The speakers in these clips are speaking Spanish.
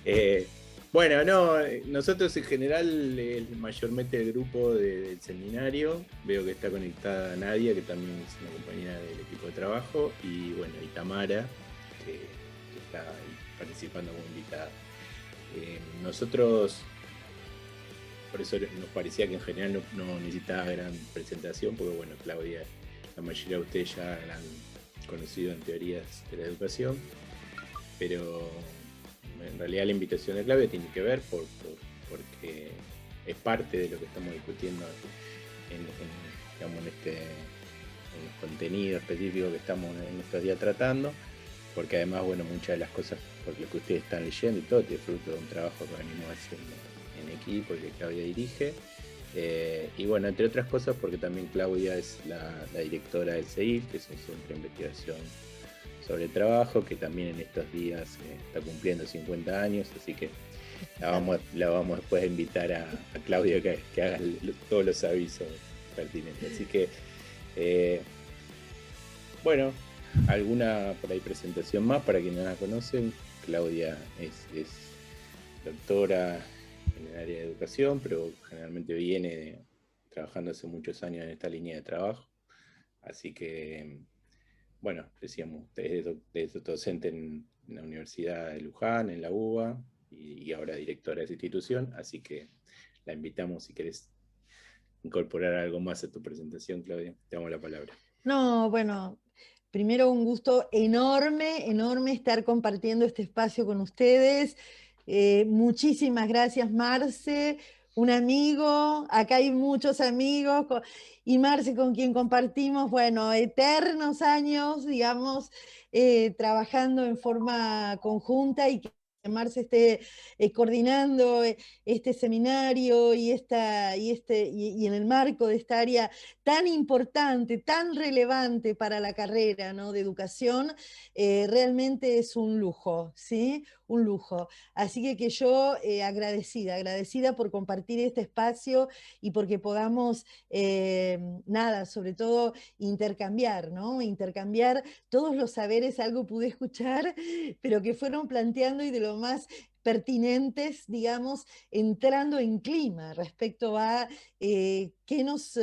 Eh, bueno, no, nosotros en general, mayormente el grupo del seminario, veo que está conectada Nadia, que también es una compañera del equipo de trabajo, y bueno, y Tamara, que está ahí participando como invitada. Nosotros, por eso nos parecía que en general no necesitaba gran presentación, porque bueno, Claudia, la mayoría de ustedes ya la han conocido en teorías de la educación, pero en realidad la invitación de Claudia tiene que ver porque es parte de lo que estamos discutiendo digamos, en los contenidos específicos que estamos en estos días tratando, porque además, bueno, muchas de las cosas por lo que ustedes están leyendo y todo, es fruto de un trabajo que venimos haciendo en equipo y que Claudia dirige. Y bueno, entre otras cosas, porque también Claudia es la directora del CEIL, que es un centro de investigación sobre trabajo, que también en estos días está cumpliendo 50 años, así que la vamos después a invitar a Claudia que haga todos los avisos pertinentes. Así que, bueno, alguna por ahí presentación más para quienes no la conocen. Claudia es doctora en el área de educación, pero generalmente viene trabajando hace muchos años en esta línea de trabajo. Así que, bueno, decíamos, es docente en la Universidad de Luján, en la UBA, y ahora directora de esa institución, así que la invitamos si querés incorporar algo más a tu presentación, Claudia. Te damos la palabra. No, bueno, primero un gusto enorme, enorme estar compartiendo este espacio con ustedes. Muchísimas gracias, Marce, un amigo, acá hay muchos amigos, y Marce con quien compartimos, bueno, eternos años, digamos, trabajando en forma conjunta y que Marce esté coordinando este seminario y en el marco de esta área tan importante, tan relevante para la carrera, ¿no?, de educación, realmente es un lujo, ¿sí? Un lujo. Así que yo agradecida por compartir este espacio y porque podamos, nada, sobre todo intercambiar, ¿no? Intercambiar todos los saberes, algo pude escuchar, pero que fueron planteando y de lo más pertinentes, digamos, entrando en clima respecto a qué nos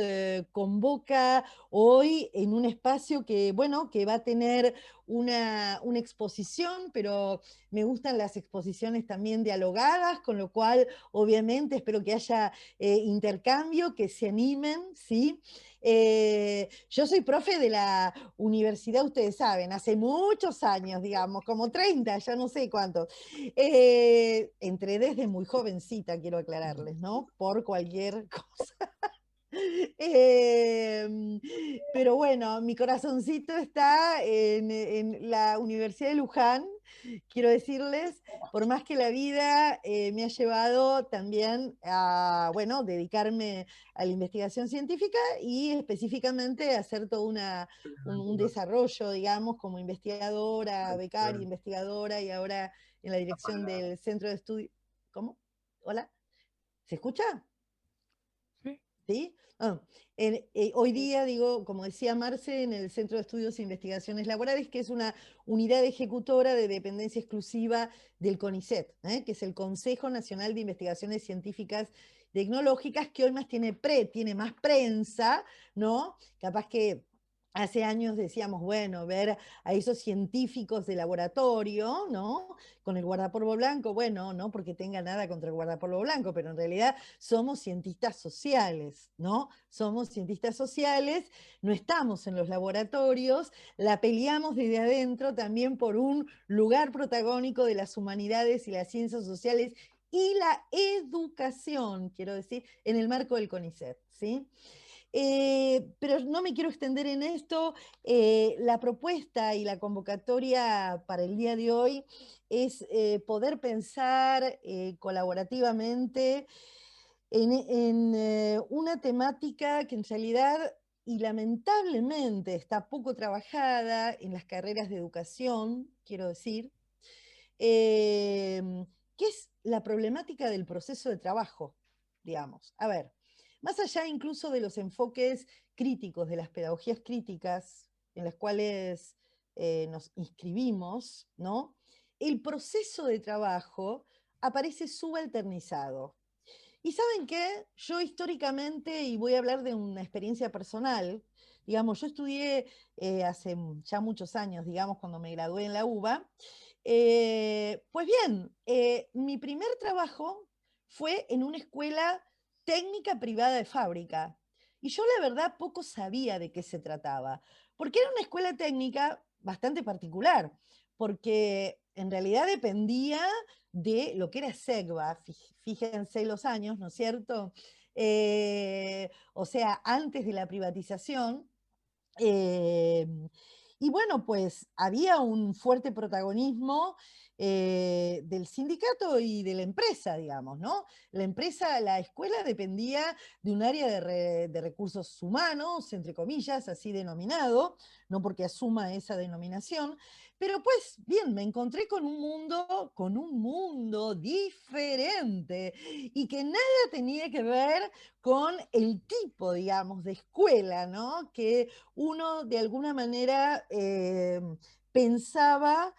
convoca hoy en un espacio que, bueno, que va a tener una exposición, pero me gustan las exposiciones también dialogadas, con lo cual, obviamente, espero que haya intercambio, que se animen, ¿sí? Yo soy profe de la universidad, ustedes saben, hace muchos años, digamos, como 30, ya no sé cuántos. Entré desde muy jovencita, quiero aclararles, ¿no? Por cualquier cosa. Eh, pero bueno, mi corazoncito está en la Universidad de Luján, quiero decirles, por más que la vida me ha llevado también a, bueno, dedicarme a la investigación científica y específicamente a hacer todo un desarrollo, digamos, como investigadora, becaria, investigadora y ahora en la dirección del Centro de Estudio. ¿Cómo? ¿Hola? ¿Se escucha? Sí. ¿Sí? Hoy día, digo, como decía Marce, en el Centro de Estudios e Investigaciones Laborales, que es una unidad ejecutora de dependencia exclusiva del CONICET, que es el Consejo Nacional de Investigaciones Científicas Tecnológicas, que hoy más tiene más prensa, ¿no? Capaz que hace años decíamos, bueno, ver a esos científicos de laboratorio, ¿no? Con el guardapolvo blanco, bueno, no porque tenga nada contra el guardapolvo blanco, pero en realidad somos cientistas sociales, ¿no? Somos cientistas sociales, no estamos en los laboratorios, la peleamos desde adentro también por un lugar protagónico de las humanidades y las ciencias sociales y la educación, quiero decir, en el marco del CONICET, ¿sí? Pero no me quiero extender en esto. La propuesta y la convocatoria para el día de hoy es poder pensar colaborativamente en una temática que en realidad y lamentablemente está poco trabajada en las carreras de educación, quiero decir, eh, que es la problemática del proceso de trabajo, digamos. A ver, más allá incluso de los enfoques críticos, de las pedagogías críticas en las cuales nos inscribimos, ¿no? El proceso de trabajo aparece subalternizado. Y ¿saben qué? Yo históricamente, y voy a hablar de una experiencia personal, digamos, yo estudié hace ya muchos años, digamos, cuando me gradué en la UBA. Pues bien, mi primer trabajo fue en una escuela técnica privada de fábrica. Y yo la verdad poco sabía de qué se trataba, porque era una escuela técnica bastante particular, porque en realidad dependía de lo que era SEGBA, fíjense los años, ¿no es cierto? O sea, antes de la privatización. eh, y bueno, pues había un fuerte protagonismo del sindicato y de la empresa, digamos, ¿no? La empresa, la escuela dependía de un área de recursos humanos, entre comillas, así denominado, no porque asuma esa denominación, pero pues bien, me encontré con un mundo diferente y que nada tenía que ver con el tipo, digamos, de escuela, ¿no? Que uno de alguna manera pensaba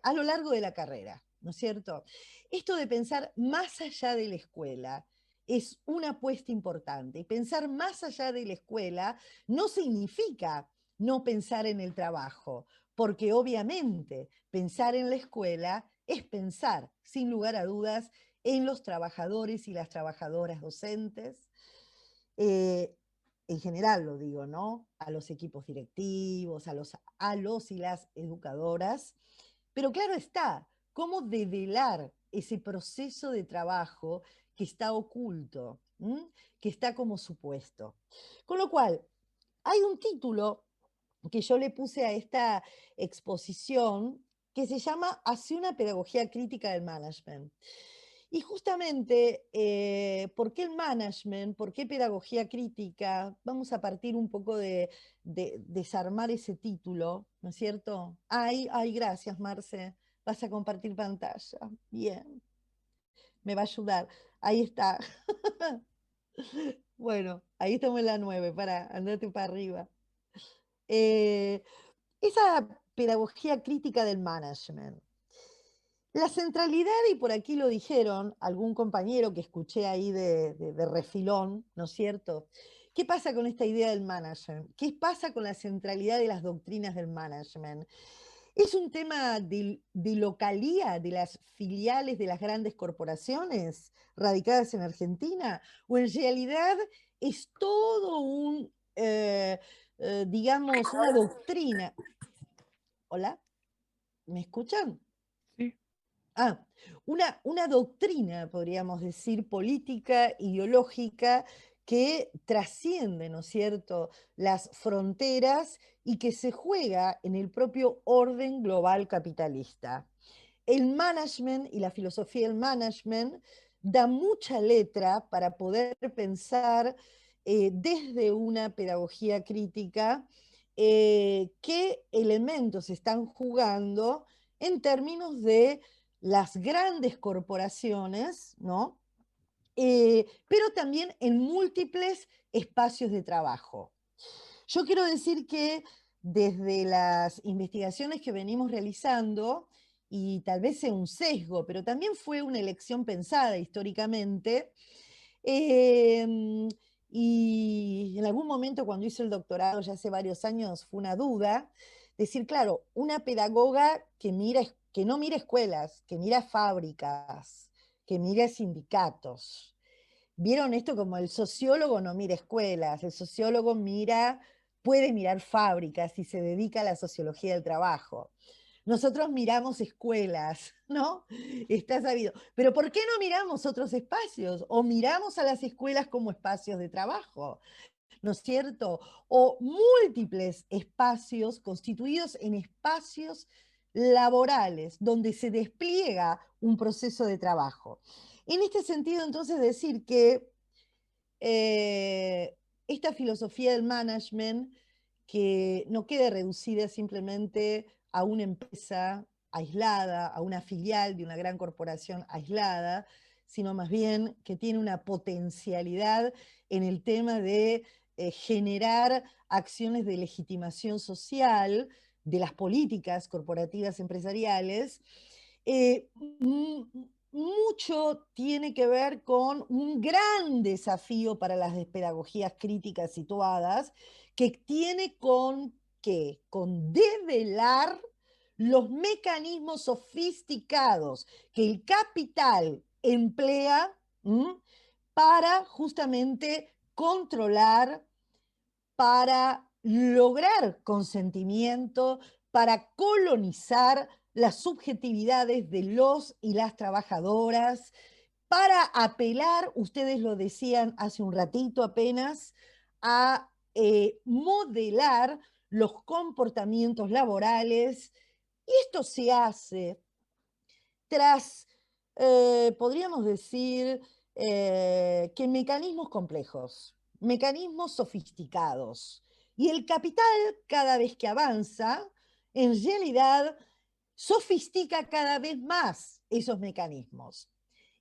a lo largo de la carrera, ¿no es cierto? Esto de pensar más allá de la escuela es una apuesta importante. Y pensar más allá de la escuela no significa no pensar en el trabajo, porque obviamente pensar en la escuela es pensar, sin lugar a dudas, en los trabajadores y las trabajadoras docentes, eh, en general lo digo, ¿no? A los equipos directivos, a los y las educadoras. Pero claro está, cómo develar ese proceso de trabajo que está oculto, que está como supuesto. Con lo cual, hay un título que yo le puse a esta exposición que se llama Hacia una pedagogía crítica del management. Y justamente, ¿por qué el management? ¿Por qué pedagogía crítica? Vamos a partir un poco de desarmar ese título, ¿no es cierto? Ay, gracias, Marce. Vas a compartir pantalla. Bien, me va a ayudar. Ahí está. Bueno, ahí estamos en la 9. Para, andate para arriba. Eh, esa pedagogía crítica del management. La centralidad, y por aquí lo dijeron algún compañero que escuché ahí de refilón, ¿no es cierto? ¿Qué pasa con esta idea del management? ¿Qué pasa con la centralidad de las doctrinas del management? ¿Es un tema de localía de las filiales de las grandes corporaciones radicadas en Argentina? ¿O en realidad es todo digamos, una doctrina? ¿Hola? ¿Me escuchan? Sí. Ah, una doctrina, podríamos decir, política, ideológica, que trasciende, ¿no es cierto?, las fronteras y que se juega en el propio orden global capitalista. El management y la filosofía del management da mucha letra para poder pensar desde una pedagogía crítica qué elementos están jugando en términos de las grandes corporaciones, ¿no? Pero también en múltiples espacios de trabajo. Yo quiero decir que desde las investigaciones que venimos realizando, y tal vez sea un sesgo, pero también fue una elección pensada históricamente, eh, y en algún momento cuando hice el doctorado, ya hace varios años, fue una duda, decir, claro, una pedagoga que no mira escuelas, que mira fábricas, que mira sindicatos. Vieron esto como el sociólogo no mira escuelas, el sociólogo puede mirar fábricas y se dedica a la sociología del trabajo. Nosotros miramos escuelas, ¿no? Está sabido. Pero ¿por qué no miramos otros espacios? O miramos a las escuelas como espacios de trabajo, ¿no es cierto? O múltiples espacios constituidos en espacios laborales donde se despliega un proceso de trabajo. En este sentido, entonces, decir que esta filosofía del management que no quede reducida simplemente a una empresa aislada, a una filial de una gran corporación aislada, sino más bien que tiene una potencialidad en el tema de generar acciones de legitimación social de las políticas corporativas empresariales, mucho tiene que ver con un gran desafío para las pedagogías críticas situadas, que tiene con ¿qué? Con develar los mecanismos sofisticados que el capital emplea para justamente controlar, para lograr consentimiento, para colonizar las subjetividades de los y las trabajadoras, para apelar, ustedes lo decían hace un ratito apenas, a modelar los comportamientos laborales. Y esto se hace tras, podríamos decir, que mecanismos complejos, mecanismos sofisticados. Y el capital, cada vez que avanza, en realidad sofistica cada vez más esos mecanismos.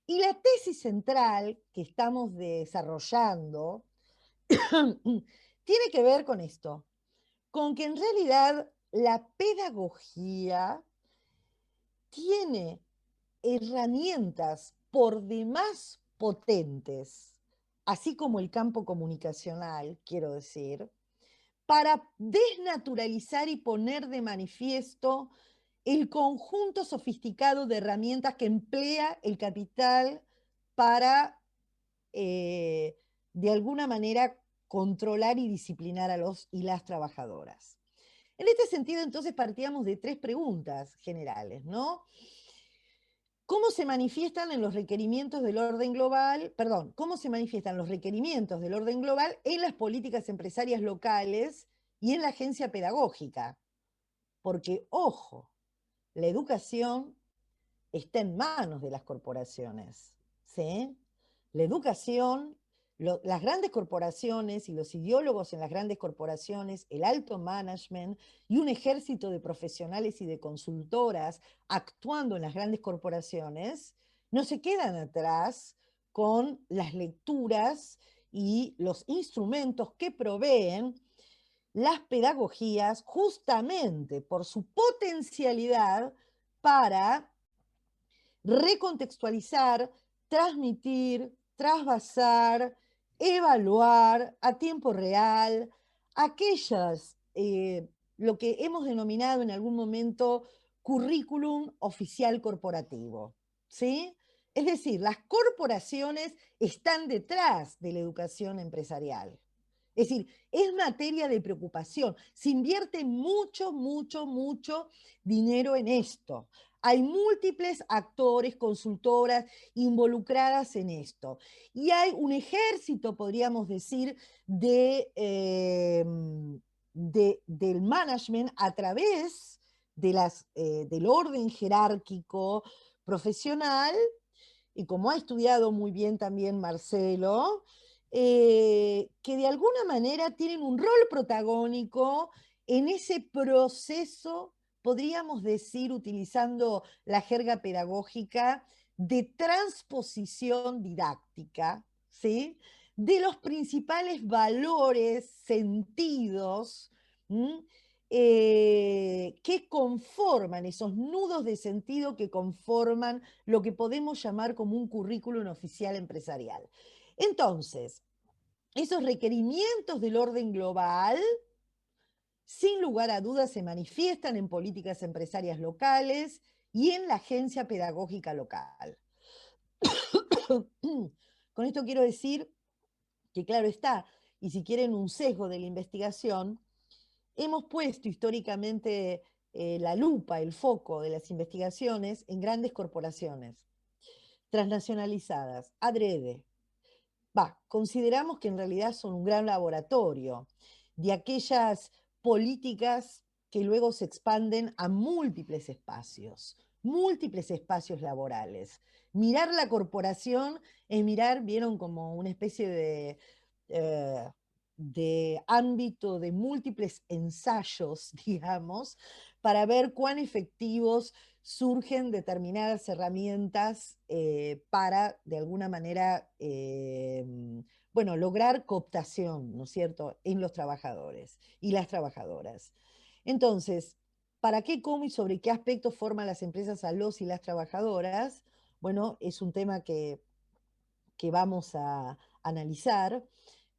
Y la tesis central que estamos desarrollando tiene que ver con esto, con que en realidad la pedagogía tiene herramientas por demás potentes, así como el campo comunicacional, quiero decir, para desnaturalizar y poner de manifiesto el conjunto sofisticado de herramientas que emplea el capital para, de alguna manera, controlar y disciplinar a los y las trabajadoras. En este sentido, entonces, partíamos de tres preguntas generales, ¿no? ¿Cómo se manifiestan en los requerimientos del orden global, perdón, cómo se manifiestan los requerimientos del orden global en las políticas empresarias locales y en la agencia pedagógica? Porque, ojo, la educación está en manos de las corporaciones, ¿sí? La educación, las grandes corporaciones y los ideólogos en las grandes corporaciones, el alto management y un ejército de profesionales y de consultoras actuando en las grandes corporaciones, no se quedan atrás con las lecturas y los instrumentos que proveen las pedagogías justamente por su potencialidad para recontextualizar, transmitir, trasvasar, evaluar a tiempo real aquellas, lo que hemos denominado en algún momento currículum oficial corporativo, ¿sí? Es decir, las corporaciones están detrás de la educación empresarial. Es decir, es materia de preocupación. Se invierte mucho, mucho, mucho dinero en esto. Hay múltiples actores, consultoras involucradas en esto. Y hay un ejército, podríamos decir, del management a través del orden jerárquico profesional, y como ha estudiado muy bien también Marcelo, que de alguna manera tienen un rol protagónico en ese proceso, podríamos decir, utilizando la jerga pedagógica, de transposición didáctica, ¿sí? De los principales valores, sentidos, que conforman, esos nudos de sentido que conforman lo que podemos llamar como un currículum oficial empresarial. Entonces, esos requerimientos del orden global, sin lugar a dudas, se manifiestan en políticas empresarias locales y en la agencia pedagógica local. Con esto quiero decir que, claro está, y si quieren un sesgo de la investigación, hemos puesto históricamente la lupa, el foco de las investigaciones en grandes corporaciones transnacionalizadas, adrede. Consideramos que en realidad son un gran laboratorio de aquellas políticas que luego se expanden a múltiples espacios laborales. Mirar la corporación es mirar, vieron, como una especie de ámbito de múltiples ensayos, digamos, para ver cuán efectivos surgen determinadas herramientas para, de alguna manera, bueno, lograr cooptación, ¿no es cierto?, en los trabajadores y las trabajadoras. Entonces, ¿para qué, cómo y sobre qué aspectos forman las empresas a los y las trabajadoras? bueno, es un tema que vamos a analizar,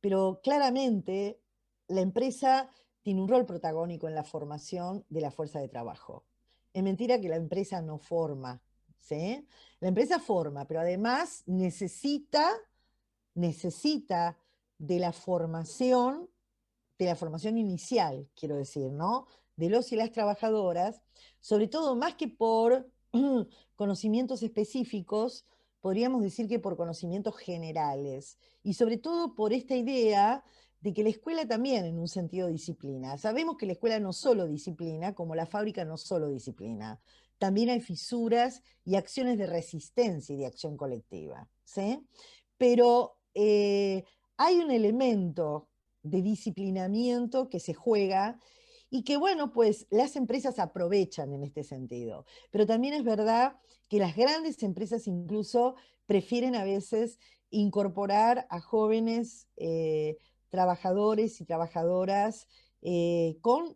pero claramente la empresa tiene un rol protagónico en la formación de la fuerza de trabajo. Es mentira que la empresa no forma, ¿sí? La empresa forma, pero además necesita de la formación inicial, quiero decir, ¿no? De los y las trabajadoras, sobre todo más que por conocimientos específicos, podríamos decir que por conocimientos generales, y sobre todo por esta idea de que la escuela también en un sentido disciplina. Sabemos que la escuela no solo disciplina, como la fábrica no solo disciplina, también hay fisuras y acciones de resistencia y de acción colectiva, ¿sí? Pero hay un elemento de disciplinamiento que se juega y que, bueno, pues las empresas aprovechan en este sentido. Pero también es verdad que las grandes empresas incluso prefieren a veces incorporar a jóvenes trabajadores y trabajadoras con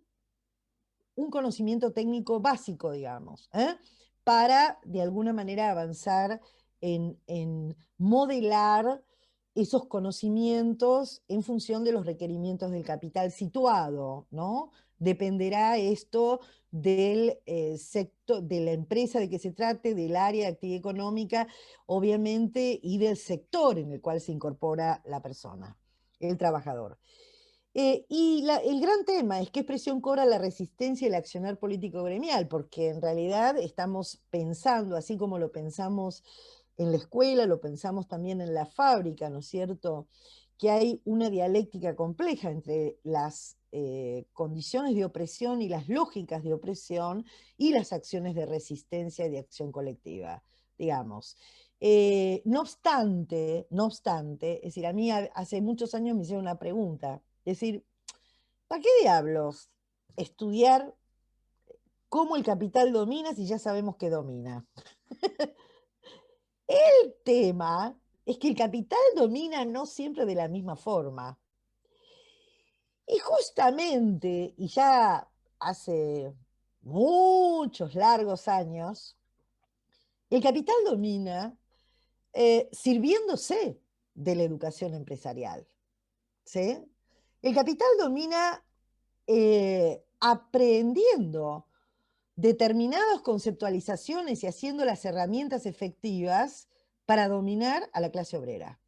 un conocimiento técnico básico, digamos, para de alguna manera avanzar en modelar esos conocimientos en función de los requerimientos del capital situado, ¿no? Dependerá esto del sector, de la empresa de que se trate, del área de actividad económica, obviamente, y del sector en el cual se incorpora la persona, el trabajador. El gran tema es qué expresión cobra la resistencia y el accionar político gremial, porque en realidad estamos pensando, así como lo pensamos en la escuela, lo pensamos también en la fábrica, ¿no es cierto? Que hay una dialéctica compleja entre las condiciones de opresión y las lógicas de opresión y las acciones de resistencia y de acción colectiva, digamos. No obstante, es decir, a mí hace muchos años me hicieron una pregunta, es decir, ¿para qué diablos estudiar cómo el capital domina si ya sabemos que domina? El tema es que el capital domina no siempre de la misma forma. Y justamente, y ya hace muchos largos años, el capital domina sirviéndose de la educación empresarial. ¿Sí? El capital domina aprendiendo determinadas conceptualizaciones y haciendo las herramientas efectivas para dominar a la clase obrera.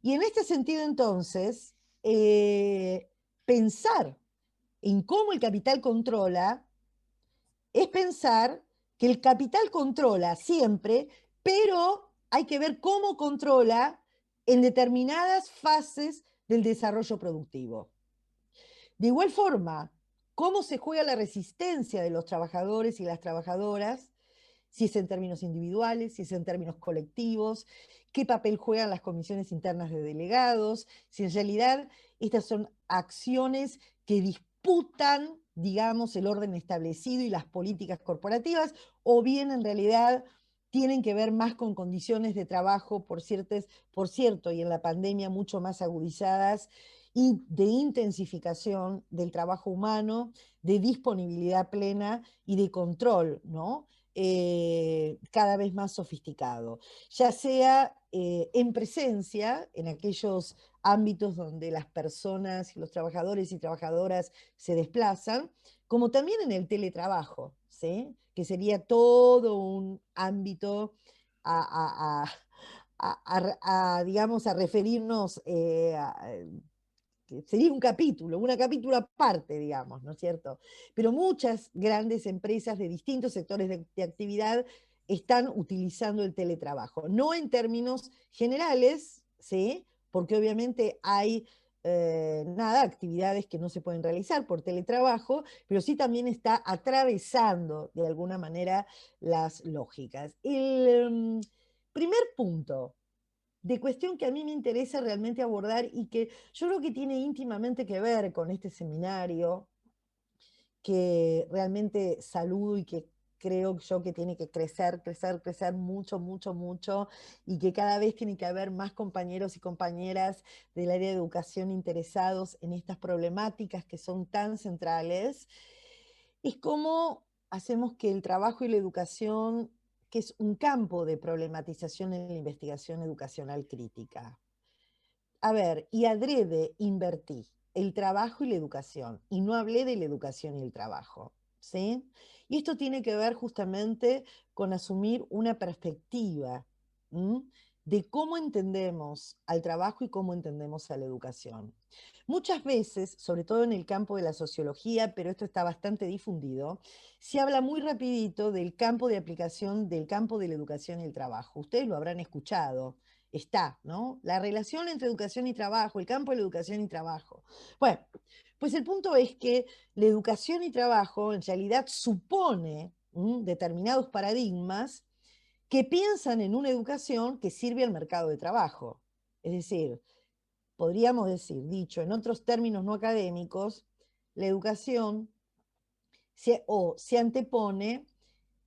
Y en este sentido, entonces, pensar en cómo el capital controla es pensar que el capital controla siempre, pero hay que ver cómo controla en determinadas fases del desarrollo productivo. De igual forma, cómo se juega la resistencia de los trabajadores y las trabajadoras, si es en términos individuales, si es en términos colectivos, qué papel juegan las comisiones internas de delegados, si en realidad estas son acciones que disputan, digamos, el orden establecido y las políticas corporativas, o bien en realidad tienen que ver más con condiciones de trabajo, por cierto, y en la pandemia mucho más agudizadas, y de intensificación del trabajo humano, de disponibilidad plena y de control, ¿no? Cada vez más sofisticado, ya sea en presencia, en aquellos ámbitos donde las personas, los trabajadores y trabajadoras se desplazan, como también en el teletrabajo, ¿sí? Que sería todo un ámbito a, a- digamos, a referirnos que sería un capítulo, una capítulo aparte, digamos, ¿no es cierto? Pero muchas grandes empresas de distintos sectores de actividad están utilizando el teletrabajo, no en términos generales, ¿sí? Porque obviamente hay actividades que no se pueden realizar por teletrabajo, pero sí también está atravesando de alguna manera las lógicas. El primer punto de cuestión que a mí me interesa realmente abordar y que yo creo que tiene íntimamente que ver con este seminario, que realmente saludo y que creo yo que tiene que crecer, crecer, crecer mucho, mucho, mucho, y que cada vez tiene que haber más compañeros y compañeras del área de educación interesados en estas problemáticas que son tan centrales, es cómo hacemos que el trabajo y la educación que es un campo de problematización en la investigación educacional crítica. A ver, y adrede invertí el trabajo y la educación, y no hablé de la educación y el trabajo, ¿sí? Y esto tiene que ver justamente con asumir una perspectiva, ¿m? De cómo entendemos al trabajo y cómo entendemos a la educación. Muchas veces, sobre todo en el campo de la sociología, pero esto está bastante difundido, se habla muy rapidito del campo de aplicación del campo de la educación y el trabajo. Ustedes lo habrán escuchado. Está, ¿no? La relación entre educación y trabajo, el campo de la educación y trabajo. Bueno, pues el punto es que la educación y trabajo en realidad supone determinados paradigmas que piensan en una educación que sirve al mercado de trabajo. Es decir, podríamos decir, dicho en otros términos no académicos, la educación se antepone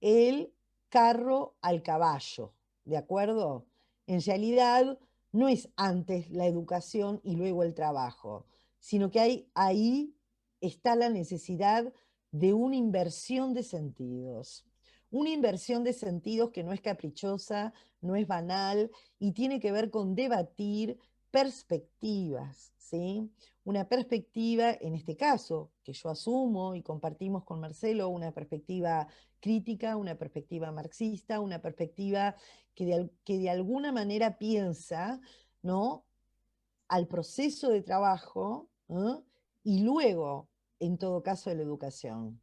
el carro al caballo, ¿de acuerdo? En realidad no es antes la educación y luego el trabajo, sino que ahí está la necesidad de una inversión de sentidos. Una inversión de sentidos que no es caprichosa, no es banal y tiene que ver con debatir perspectivas, ¿sí? Una perspectiva, en este caso, que yo asumo y compartimos con Marcelo, una perspectiva crítica, una perspectiva marxista, una perspectiva que de alguna manera piensa, ¿no?, al proceso de trabajo, ¿eh? Y luego, en todo caso, la educación.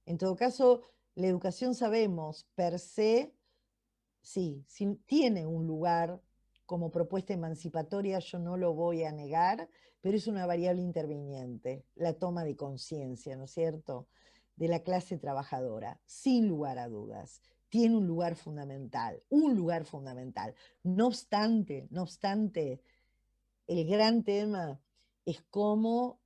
En todo caso, la educación sabemos per se, sí, tiene un lugar como propuesta emancipatoria, yo no lo voy a negar, pero es una variable interviniente, la toma de conciencia, ¿no es cierto?, de la clase trabajadora, sin lugar a dudas. Tiene un lugar fundamental, un lugar fundamental. No obstante, el gran tema es cómo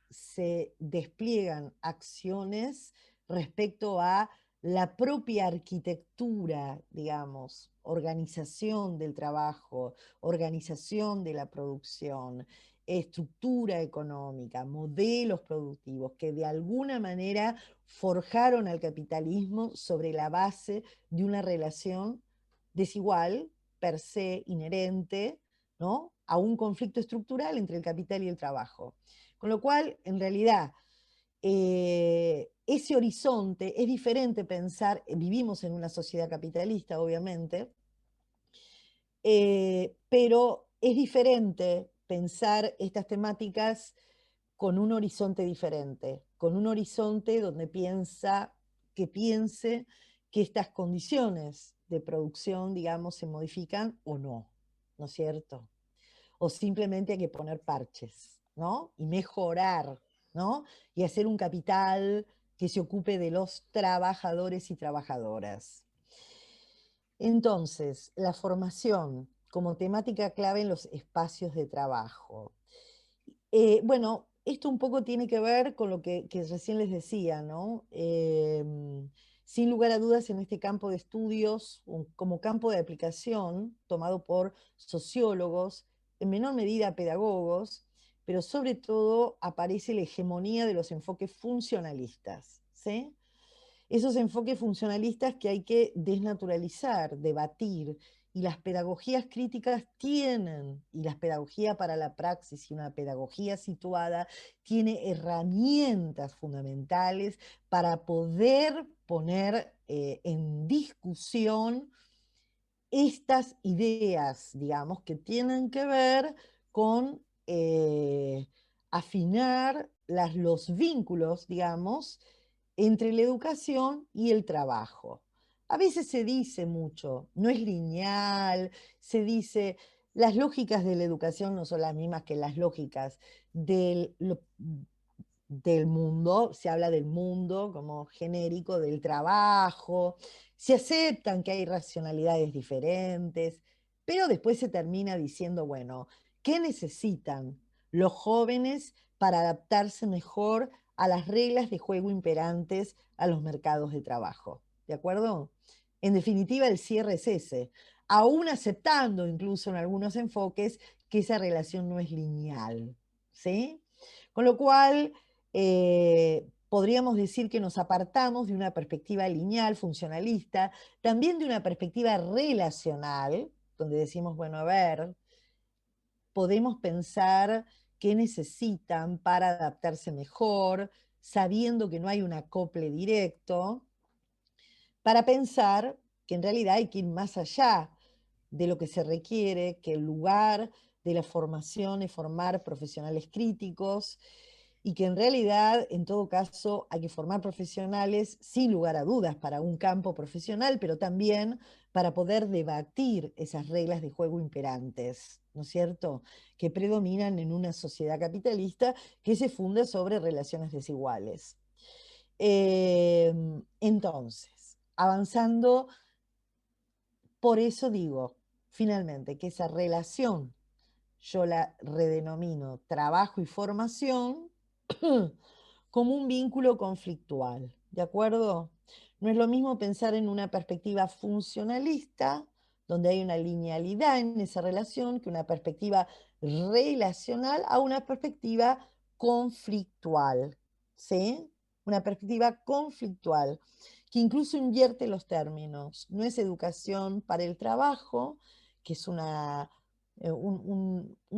se despliegan acciones respecto a la propia arquitectura, digamos, organización del trabajo, organización de la producción, estructura económica, modelos productivos que de alguna manera forjaron al capitalismo sobre la base de una relación desigual, per se, inherente, ¿no?, a un conflicto estructural entre el capital y el trabajo. Con lo cual, en realidad, ese horizonte es diferente pensar, vivimos en una sociedad capitalista, obviamente, pero es diferente pensar estas temáticas con un horizonte diferente, con un horizonte donde piense que estas condiciones de producción, digamos, se modifican o no, ¿no es cierto? O simplemente hay que poner parches, ¿no? Y mejorar, ¿no? Y hacer un capital que se ocupe de los trabajadores y trabajadoras. Entonces, la formación como temática clave en los espacios de trabajo. Bueno, esto un poco tiene que ver con lo que recién les decía, ¿no? Sin lugar a dudas, en este campo de estudios, como campo de aplicación, tomado por sociólogos, en menor medida pedagogos, pero sobre todo aparece la hegemonía de los enfoques funcionalistas, ¿sí? Esos enfoques funcionalistas que hay que desnaturalizar, debatir, y las pedagogías críticas tienen, y la pedagogía para la praxis y una pedagogía situada, tiene herramientas fundamentales para poder poner en discusión estas ideas, digamos, que tienen que ver con afinar los vínculos, digamos, entre la educación y el trabajo. A veces se dice mucho, no es lineal, se dice, las lógicas de la educación no son las mismas que las lógicas del mundo, se habla del mundo como genérico, del trabajo, se aceptan que hay racionalidades diferentes, pero después se termina diciendo, bueno, ¿qué necesitan los jóvenes para adaptarse mejor a las reglas de juego imperantes a los mercados de trabajo? ¿De acuerdo? En definitiva, el cierre es ese, aún aceptando incluso en algunos enfoques que esa relación no es lineal, ¿sí? Con lo cual, podríamos decir que nos apartamos de una perspectiva lineal, funcionalista, también de una perspectiva relacional, donde decimos, bueno, a ver, podemos pensar qué necesitan para adaptarse mejor, sabiendo que no hay un acople directo, para pensar que en realidad hay que ir más allá de lo que se requiere, que el lugar de la formación es formar profesionales críticos y que en realidad, en todo caso, hay que formar profesionales sin lugar a dudas para un campo profesional, pero también para poder debatir esas reglas de juego imperantes, ¿no es cierto?, que predominan en una sociedad capitalista que se funda sobre relaciones desiguales. Entonces, avanzando, por eso digo, finalmente, que esa relación yo la redenomino trabajo y formación como un vínculo conflictual, ¿de acuerdo? No es lo mismo pensar en una perspectiva funcionalista, donde hay una linealidad en esa relación, que una perspectiva relacional a una perspectiva conflictual, ¿sí? Una perspectiva conflictual, que incluso invierte los términos. No es educación para el trabajo, que es un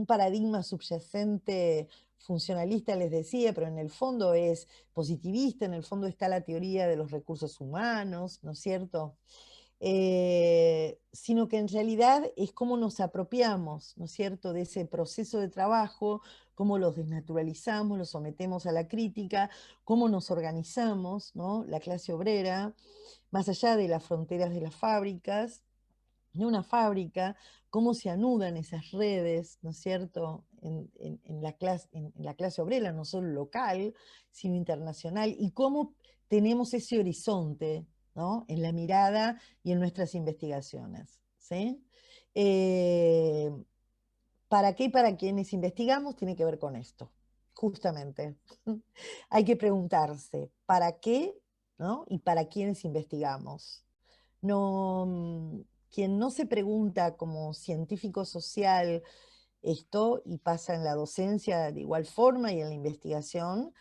paradigma subyacente funcionalista, les decía, pero en el fondo es positivista, en el fondo está la teoría de los recursos humanos, ¿no es cierto? Sino que en realidad es cómo nos apropiamos, ¿no es cierto?, de ese proceso de trabajo, cómo los desnaturalizamos, los sometemos a la crítica, cómo nos organizamos, ¿no?, la clase obrera, más allá de las fronteras de las fábricas, de una fábrica, cómo se anudan esas redes, ¿no es cierto?, en la clase obrera, no solo local, sino internacional, y cómo tenemos ese horizonte, ¿no?, en la mirada y en nuestras investigaciones, ¿sí? Eh, ¿Para qué y para quienes investigamos? Tiene que ver con esto, justamente. Hay que preguntarse, ¿para qué, ¿no?, y para quienes investigamos? No, quien no se pregunta como científico social esto, y pasa en la docencia de igual forma y en la investigación,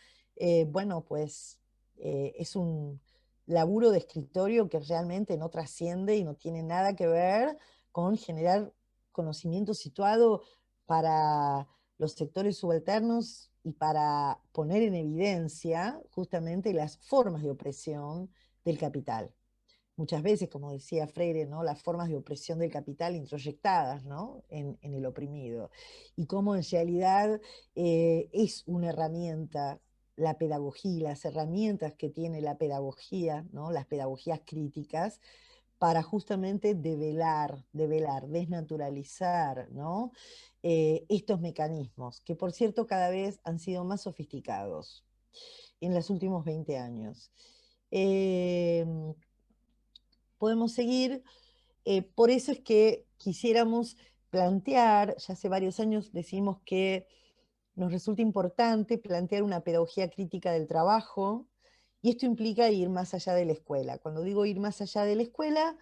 bueno, pues es un laburo de escritorio que realmente no trasciende y no tiene nada que ver con generar conocimiento situado para los sectores subalternos y para poner en evidencia justamente las formas de opresión del capital. Muchas veces, como decía Freire, ¿no?, las formas de opresión del capital introyectadas, ¿no?, en el oprimido. Y cómo en realidad es una herramienta la pedagogía y las herramientas que tiene la pedagogía, ¿no?, las pedagogías críticas, para justamente develar, desnaturalizar, ¿no?, estos mecanismos, que por cierto cada vez han sido más sofisticados en los últimos 20 años. Eh, Podemos seguir, por eso es que quisiéramos plantear, ya hace varios años decimos que nos resulta importante plantear una pedagogía crítica del trabajo, y esto implica ir más allá de la escuela. Cuando digo ir más allá de la escuela,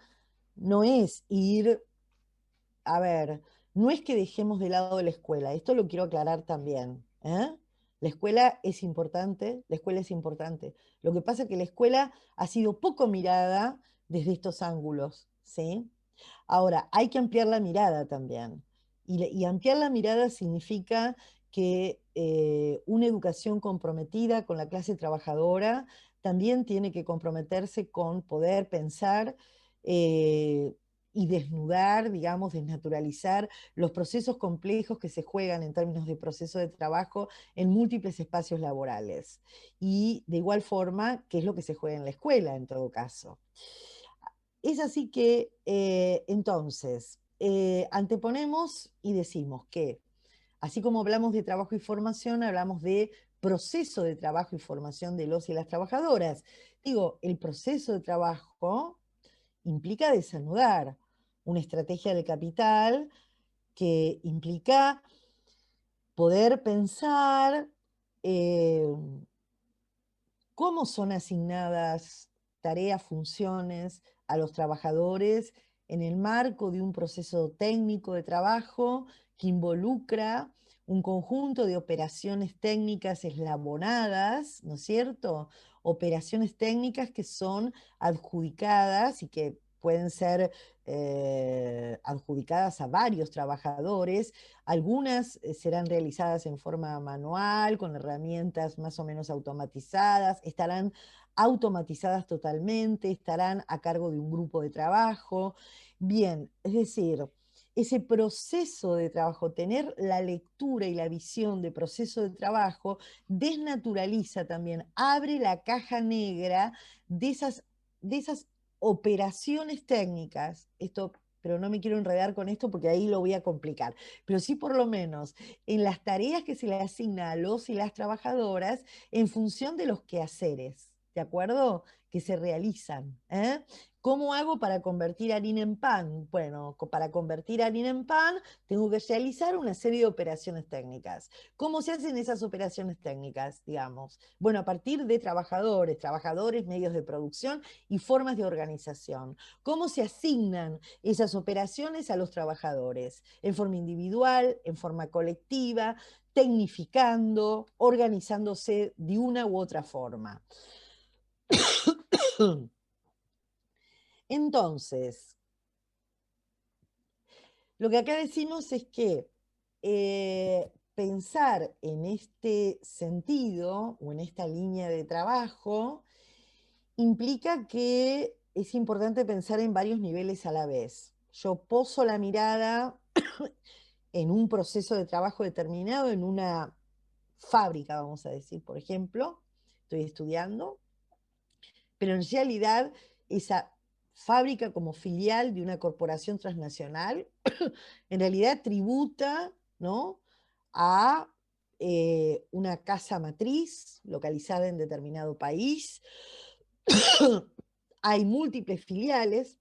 no es ir, a ver, no es que dejemos de lado la escuela, esto lo quiero aclarar también, ¿eh? La escuela es importante, la escuela es importante. Lo que pasa es que la escuela ha sido poco mirada desde estos ángulos, ¿sí? Ahora, hay que ampliar la mirada también. Y ampliar la mirada significa que una educación comprometida con la clase trabajadora también tiene que comprometerse con poder pensar y desnudar, digamos, desnaturalizar los procesos complejos que se juegan en términos de proceso de trabajo en múltiples espacios laborales. Y de igual forma, ¿qué es lo que se juega en la escuela en todo caso? Es así que, entonces, anteponemos y decimos que, así como hablamos de trabajo y formación, hablamos de proceso de trabajo y formación de los y las trabajadoras. Digo, el proceso de trabajo implica desanudar una estrategia de capital que implica poder pensar eh, cómo son asignadas tareas, funciones a los trabajadores en el marco de un proceso técnico de trabajo que involucra un conjunto de operaciones técnicas eslabonadas, ¿no es cierto? Operaciones técnicas que son adjudicadas y que pueden ser adjudicadas a varios trabajadores. Algunas serán realizadas en forma manual, con herramientas más o menos automatizadas, estarán automatizadas totalmente, estarán a cargo de un grupo de trabajo. Bien, es decir, ese proceso de trabajo, tener la lectura y la visión de proceso de trabajo, desnaturaliza también, abre la caja negra de esas operaciones técnicas. Esto, pero no me quiero enredar con esto porque ahí lo voy a complicar. Pero sí, por lo menos, en las tareas que se le asigna a los y las trabajadoras en función de los quehaceres, ¿de acuerdo? Que se realizan. ¿Cómo hago para convertir harina en pan? Bueno, para convertir harina en pan tengo que realizar una serie de operaciones técnicas. ¿Cómo se hacen esas operaciones técnicas, digamos? Bueno, a partir de trabajadores, medios de producción y formas de organización. ¿Cómo se asignan esas operaciones a los trabajadores? En forma individual, en forma colectiva, tecnificando, organizándose de una u otra forma. Entonces, lo que acá decimos es que pensar en este sentido o en esta línea de trabajo implica que es importante pensar en varios niveles a la vez. Yo poso la mirada en un proceso de trabajo determinado, en una fábrica, vamos a decir, por ejemplo, estoy estudiando, pero en realidad esa fábrica como filial de una corporación transnacional, en realidad tributa, ¿no?, a una casa matriz localizada en determinado país. Hay múltiples filiales,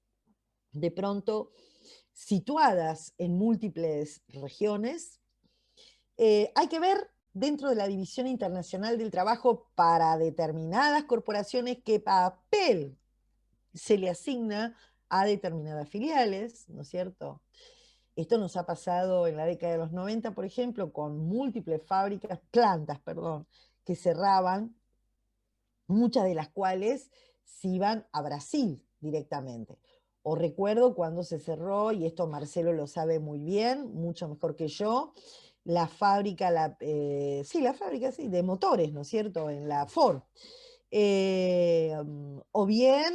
de pronto situadas en múltiples regiones. Hay que ver dentro de la División Internacional del Trabajo para determinadas corporaciones qué papel se le asigna a determinadas filiales, ¿no es cierto? Esto nos ha pasado en la década de los 90, por ejemplo, con múltiples plantas, perdón, que cerraban, muchas de las cuales se iban a Brasil directamente. O recuerdo cuando se cerró, y esto Marcelo lo sabe muy bien, mucho mejor que yo, la fábrica, la fábrica sí, de motores, ¿no es cierto?, en la Ford. O bien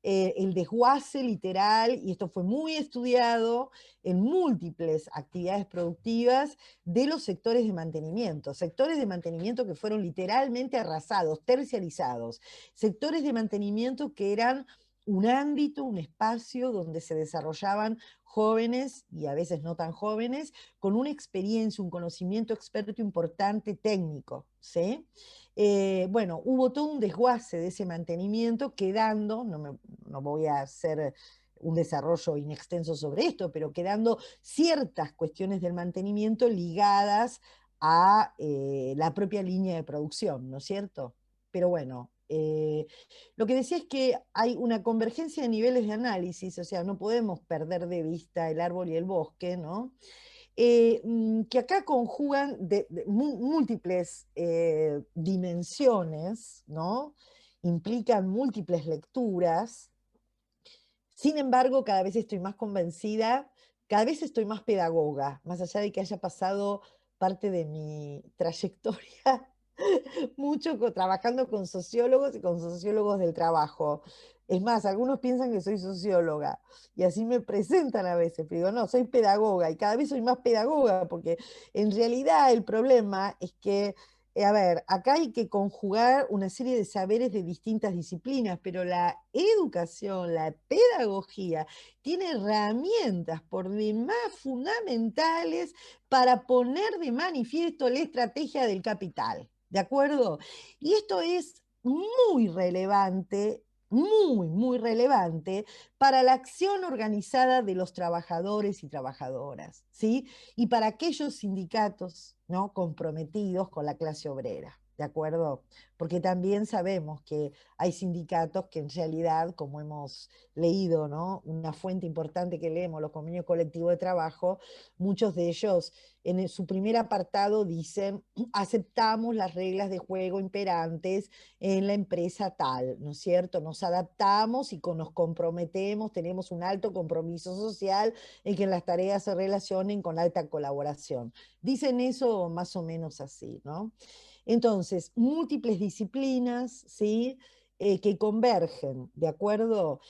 el desguace literal, y esto fue muy estudiado en múltiples actividades productivas de los sectores de mantenimiento que fueron literalmente arrasados, terciarizados, sectores de mantenimiento que eran un ámbito, un espacio donde se desarrollaban jóvenes y a veces no tan jóvenes, con una experiencia, un conocimiento experto importante técnico, ¿sí? Bueno, hubo todo un desguace de ese mantenimiento, quedando, no voy a hacer un desarrollo inextenso sobre esto, pero quedando ciertas cuestiones del mantenimiento ligadas a la propia línea de producción, ¿no es cierto? Pero bueno, lo que decía es que hay una convergencia de niveles de análisis, o sea, no podemos perder de vista el árbol y el bosque, ¿no? Que acá conjugan múltiples dimensiones, ¿no? Implican múltiples lecturas. Sin embargo, cada vez estoy más convencida, cada vez estoy más pedagoga, más allá de que haya pasado parte de mi trayectoria mucho trabajando con sociólogos y con sociólogos del trabajo. Es más, algunos piensan que soy socióloga y así me presentan a veces, pero digo, no, soy pedagoga y cada vez soy más pedagoga porque en realidad el problema es que, a ver, acá hay que conjugar una serie de saberes de distintas disciplinas, pero la educación, la pedagogía, tiene herramientas por demás fundamentales para poner de manifiesto la estrategia del capital. ¿De acuerdo? Y esto es muy relevante, muy, muy relevante para la acción organizada de los trabajadores y trabajadoras, ¿sí? Y para aquellos sindicatos, ¿no?, comprometidos con la clase obrera. ¿de acuerdo? Porque también sabemos que hay sindicatos que en realidad, como hemos leído, ¿no? Una fuente importante que leemos, los convenios colectivos de trabajo, muchos de ellos su primer apartado dicen, aceptamos las reglas de juego imperantes en la empresa tal, ¿no es cierto? Nos adaptamos y nos comprometemos, tenemos un alto compromiso social en que las tareas se relacionen con alta colaboración. Dicen eso más o menos así, ¿no? Entonces, múltiples disciplinas, ¿sí? Que convergen, ¿de acuerdo?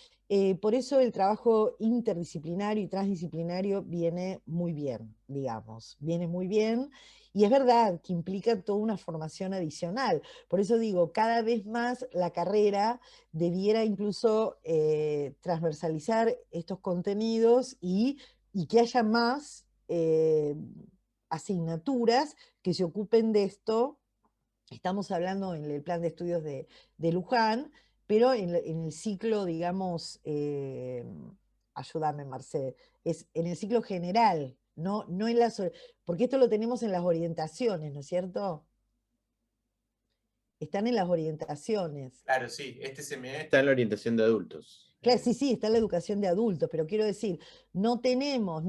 Por eso el trabajo interdisciplinario y transdisciplinario viene muy bien, digamos, viene muy bien. Y es verdad que implica toda una formación adicional. Por eso digo, cada vez más la carrera debiera incluso transversalizar estos contenidos y que haya más asignaturas que se ocupen de esto. Estamos hablando en el plan de estudios de Luján, pero en el ciclo, digamos, ayúdame, Marcé, es en el ciclo general, no en las, porque esto lo tenemos en las orientaciones, ¿no es cierto? Están en las orientaciones. Claro, sí, este semestre está en la orientación de adultos. Claro, sí, sí, está en la educación de adultos, pero quiero decir, no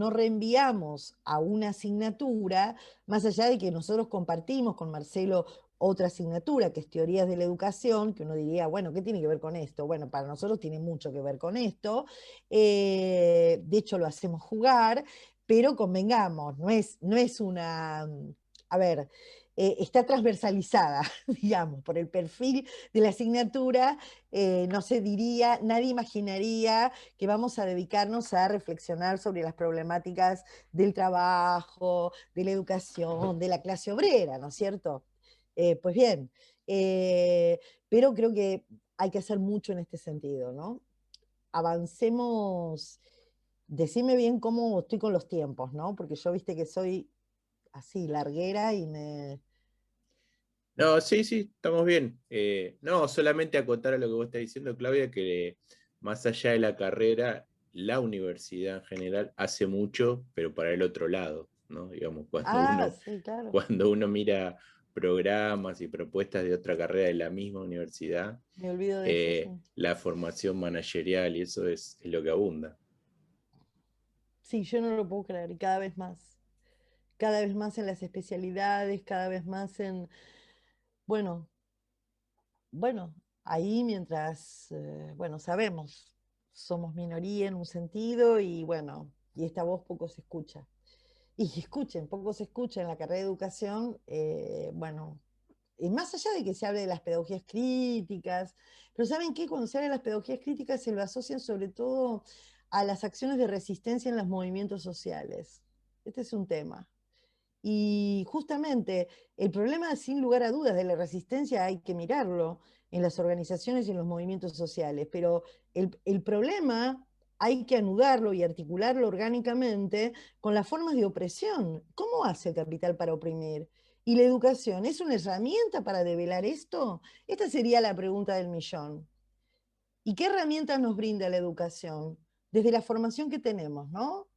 reenviamos a una asignatura, más allá de que nosotros compartimos con Marcelo otra asignatura, que es Teorías de la Educación, que uno diría, bueno, ¿qué tiene que ver con esto? Bueno, para nosotros tiene mucho que ver con esto, de hecho lo hacemos jugar, pero convengamos, no es una, a ver, está transversalizada, digamos, por el perfil de la asignatura. No se diría, nadie imaginaría que vamos a dedicarnos a reflexionar sobre las problemáticas del trabajo, de la educación, de la clase obrera, ¿no es cierto? Pues bien, pero creo que hay que hacer mucho en este sentido, ¿no? Avancemos, decime bien cómo estoy con los tiempos, ¿no? Porque yo viste que soy así, larguera y me... No, sí, sí, estamos bien. No, solamente acotar a lo que vos estás diciendo, Claudia, que más allá de la carrera, la universidad en general hace mucho, pero para el otro lado, ¿no? Digamos, Ah, sí, claro, cuando uno mira programas y propuestas de otra carrera de la misma universidad, me olvido de eso, sí. la formación managerial y eso es lo que abunda. Sí, yo no lo puedo creer, y cada vez más en las especialidades, cada vez más en, bueno, bueno, ahí mientras, bueno, sabemos, somos minoría en un sentido y bueno, y esta voz poco se escucha. Y escuchen, poco se escucha en la carrera de educación, bueno, y más allá de que se hable de las pedagogías críticas, pero ¿saben qué? Cuando se habla de las pedagogías críticas se lo asocian sobre todo a las acciones de resistencia en los movimientos sociales. Este es un tema. Y justamente el problema, sin lugar a dudas, de la resistencia hay que mirarlo en las organizaciones y en los movimientos sociales, pero el problema hay que anudarlo y articularlo orgánicamente con las formas de opresión. ¿Cómo hace el capital para oprimir? ¿Y la educación es una herramienta para develar esto? Esta sería la pregunta del millón. ¿Y qué herramientas nos brinda la educación? Desde la formación que tenemos, ¿no?